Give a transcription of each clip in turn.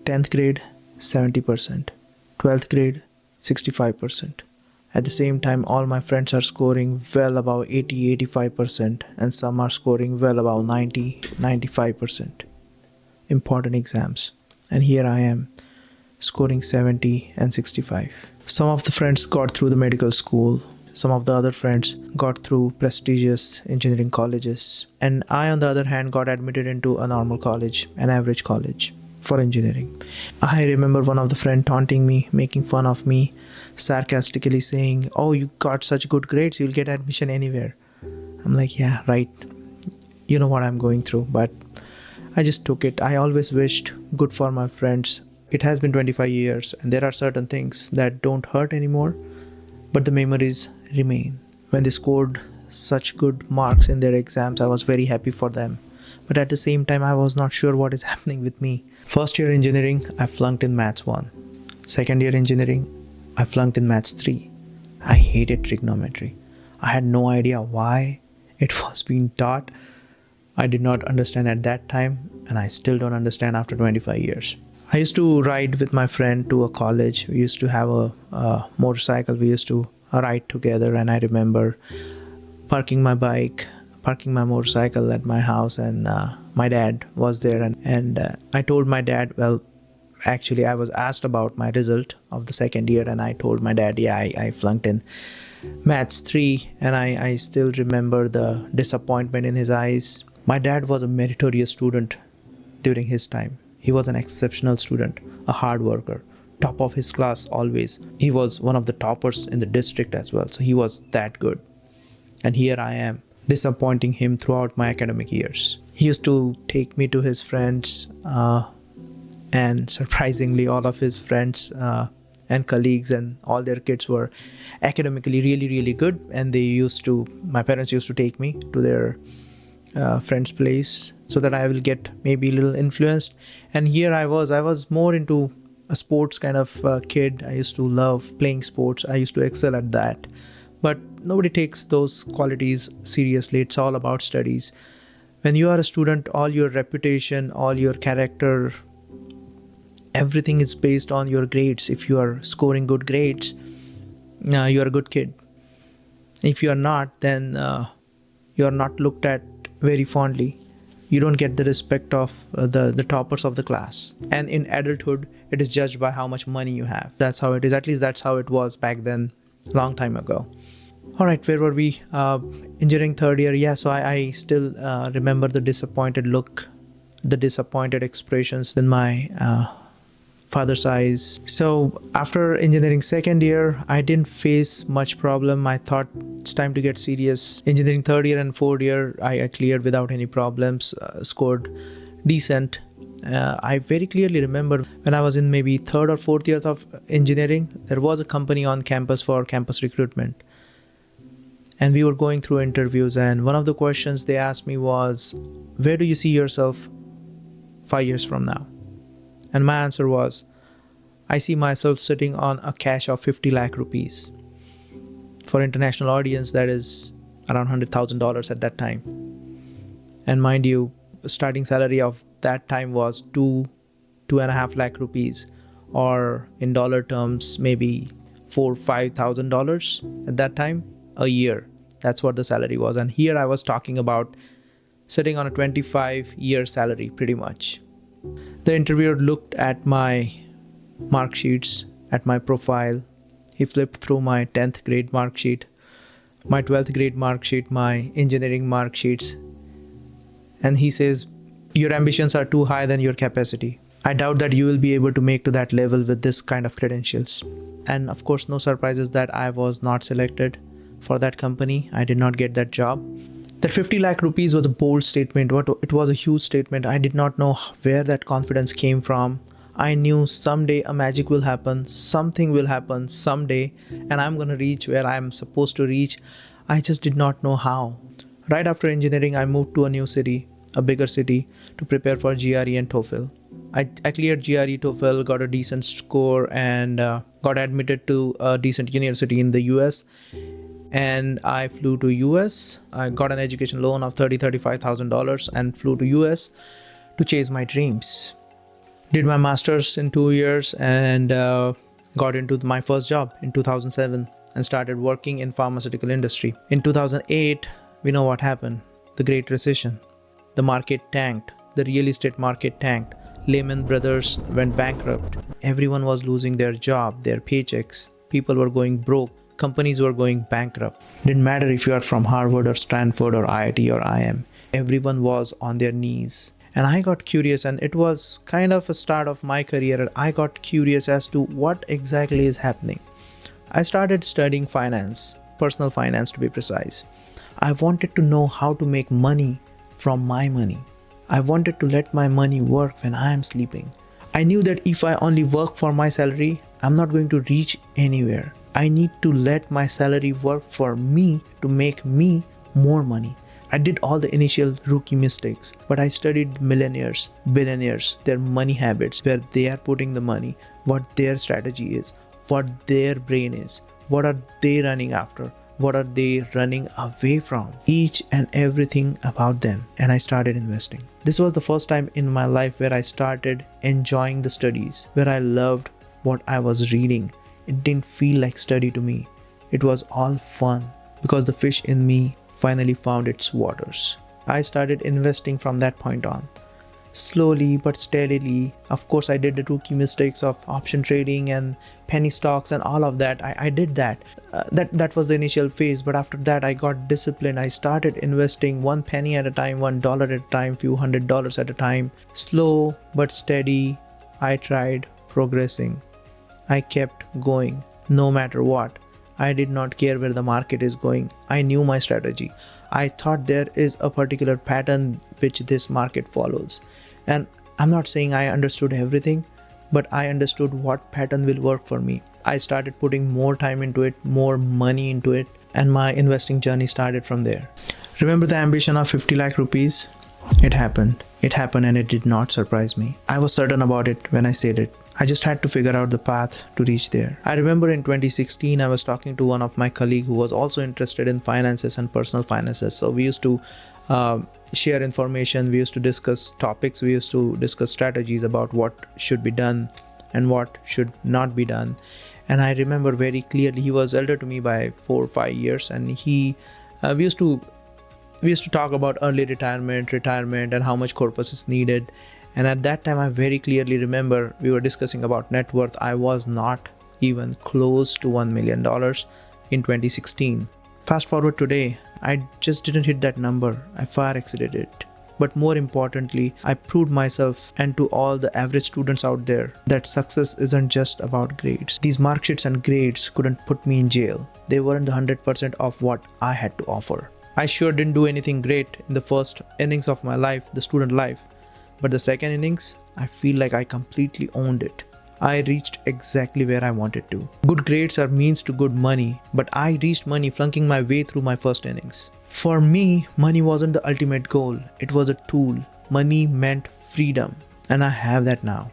10th grade, 70%. 12th grade, 65%. At the same time, all my friends are scoring well above 80, 85%, and some are scoring well above 90, 95%. Important exams. And here I am, scoring 70 and 65. Some of the friends got through the medical school. Some of the other friends got through prestigious engineering colleges. And I, on the other hand, got admitted into a normal college, an average college for engineering. I remember one of the friends taunting me, making fun of me, sarcastically saying, "Oh, you got such good grades, you'll get admission anywhere." I'm like, yeah, right. You know what I'm going through, but I just took it. I always wished good for my friends. It has been 25 years and there are certain things that don't hurt anymore, but the memories remain. When they scored such good marks in their exams, I was very happy for them. But at the same time, I was not sure what is happening with me. First year engineering, I flunked in Maths 1. Second year engineering, I flunked in Maths 3. I hated trigonometry. I had no idea why it was being taught. I did not understand at that time, and I still don't understand after 25 years. I used to ride with my friend to a college. We used to have a motorcycle. We used to ride together, and I remember parking my motorcycle at my house, and my dad was there, and I told my dad, well, actually I was asked about my result of the second year, and I told my dad, yeah, I flunked in Maths 3, and I still remember the disappointment in his eyes. My dad was a meritorious student during his time. He was an exceptional student, a hard worker, top of his class always. He was one of the toppers in the district as well, so he was that good. And here I am, disappointing him throughout my academic years. He used to take me to his friends, and surprisingly, all of his friends and colleagues and all their kids were academically really, really good. And my parents used to take me to their friend's place so that I will get maybe a little influenced. And here I was more into a sports kind of kid. I used to love playing sports. I used to excel at that. But nobody takes those qualities seriously. It's all about studies. When you are a student, all your reputation, all your character, everything is based on your grades. If you are scoring good grades, you are a good kid. If you are not, then you are not looked at very fondly. You don't get the respect of the toppers of the class. And in adulthood, it is judged by how much money you have. That's how it is. At least that's how it was back then, long time ago. All right, where were we? Engineering third year. Yeah, so I still remember the disappointed look, the disappointed expressions in my father's eyes. So after engineering second year, I didn't face much problem. I thought it's time to get serious. Engineering third year and fourth year, I cleared without any problems, scored decent. I very clearly remember when I was in maybe third or fourth year of engineering, there was a company on campus for campus recruitment. And we were going through interviews, and one of the questions they asked me was, where do you see yourself 5 years from now? And my answer was, I see myself sitting on a cash of 50 lakh rupees. For international audience, that is around $100,000 at that time. And mind you, starting salary of that time was 2.5 lakh rupees, or in dollar terms, maybe $4,000-5,000 at that time, a year. That's what the salary was. And here I was talking about sitting on a 25-year salary, pretty much. The interviewer looked at my mark sheets, at my profile. He flipped through my 10th grade mark sheet, my 12th grade mark sheet, my engineering mark sheets. And he says, your ambitions are too high than your capacity. I doubt that you will be able to make to that level with this kind of credentials. And of course, no surprises that I was not selected for that company. I did not get that job. That 50 lakh rupees was a bold statement. It was a huge statement. I did not know where that confidence came from. I knew someday a magic will happen. Something will happen someday, and I'm going to reach where I'm supposed to reach. I just did not know how. Right after engineering, I moved to a new city, a bigger city, to prepare for GRE and TOEFL. I cleared GRE, TOEFL, got a decent score, and got admitted to a decent university in the US. And I flew to US. I got an education loan of $35,000 and flew to US to chase my dreams. Did my master's in 2 years and got into my first job in 2007 and started working in pharmaceutical industry. In 2008, we know what happened. The Great Recession. The market tanked. The real estate market tanked. Lehman Brothers went bankrupt. Everyone was losing their job, their paychecks. People were going broke. Companies were going bankrupt. Didn't matter if you are from Harvard or Stanford or IIT or IM. Everyone was on their knees. And I got curious, and it was kind of a start of my career. I got curious as to what exactly is happening. I started studying finance, personal finance to be precise. I wanted to know how to make money from my money. I wanted to let my money work when I am sleeping. I knew that if I only work for my salary, I'm not going to reach anywhere. I need to let my salary work for me to make me more money. I did all the initial rookie mistakes, but I studied millionaires, billionaires, their money habits, where they are putting the money, what their strategy is, what their brain is, what are they running after, what are they running away from, each and everything about them. And I started investing. This was the first time in my life where I started enjoying the studies, where I loved what I was reading. It didn't feel like study to me. It was all fun because the fish in me finally found its waters. I started investing from that point on. Slowly but steadily. Of course, I did the rookie mistakes of option trading and penny stocks and all of that. I did that. That was the initial phase. But after that, I got disciplined. I started investing 1 penny at a time, $1 at a time, few $100s at a time. Slow but steady. I tried progressing. I kept going no matter what. I did not care where the market is going. I knew my strategy. I thought there is a particular pattern which this market follows. And I'm not saying I understood everything, but I understood what pattern will work for me. I started putting more time into it, more money into it, and my investing journey started from there. Remember the ambition of 50 lakh rupees? It happened. It happened and it did not surprise me. I was certain about it when I said it. I just had to figure out the path to reach there. I remember in 2016, I was talking to one of my colleagues who was also interested in finances and personal finances. So we used to share information. We used to discuss topics. We used to discuss strategies about what should be done and what should not be done. And I remember very clearly, he was elder to me by 4 or 5 years. And we used to talk about early retirement, and how much corpus is needed. And at that time, I very clearly remember we were discussing about net worth. I was not even close to $1 million in 2016. Fast forward today, I just didn't hit that number. I far exceeded it. But more importantly, I proved myself and to all the average students out there that success isn't just about grades. These mark sheets and grades couldn't put me in jail. They weren't the 100% of what I had to offer. I sure didn't do anything great in the first innings of my life, the student life. But the second innings, I feel like I completely owned it. I reached exactly where I wanted to. Good grades are means to good money, but I reached money flunking my way through my first innings. For me, money wasn't the ultimate goal. It was a tool. Money meant freedom, and I have that now.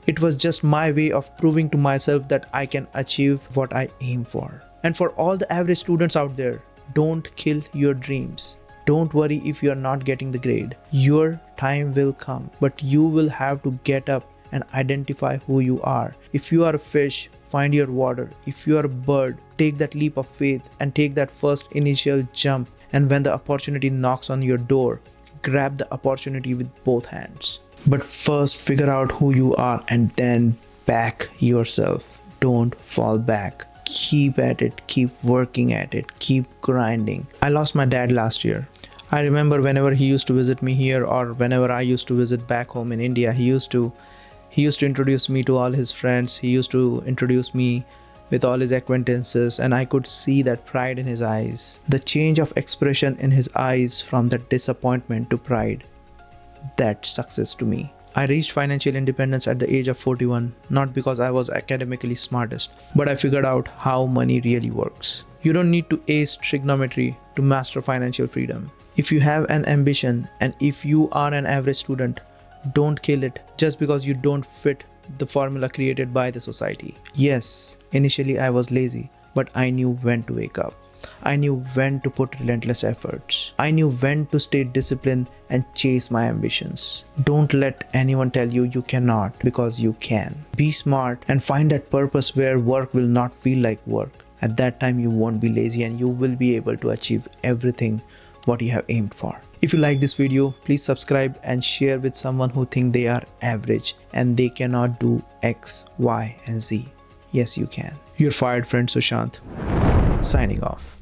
It was just my way of proving to myself that I can achieve what I aim for. And for all the average students out there, don't kill your dreams. Don't worry if you are not getting the grade. Your time will come, but you will have to get up and identify who you are. If you are a fish, find your water. If you are a bird, take that leap of faith and take that first initial jump. And when the opportunity knocks on your door, grab the opportunity with both hands. But first, figure out who you are and then back yourself. Don't fall back. Keep at it, keep working at it, keep grinding. I lost my dad last year. I remember whenever he used to visit me here or whenever I used to visit back home in India, he used to introduce me to all his friends. He used to introduce me with all his acquaintances, and I could see that pride in his eyes. The change of expression in his eyes from that disappointment to pride. That's success to me. I reached financial independence at the age of 41, not because I was academically smartest, but I figured out how money really works. You don't need to ace trigonometry to master financial freedom. If you have an ambition and if you are an average student, don't kill it just because you don't fit the formula created by the society. Yes, initially I was lazy, but I knew when to wake up. I knew when to put relentless efforts. I knew when to stay disciplined and chase my ambitions. Don't let anyone tell you you cannot, because you can. Be smart and find that purpose where work will not feel like work. At that time, you won't be lazy and you will be able to achieve everything what you have aimed for. If you like this video, please subscribe and share with someone who think they are average and they cannot do X, Y, and Z. Yes, you can. Your fired friend Sushant, signing off.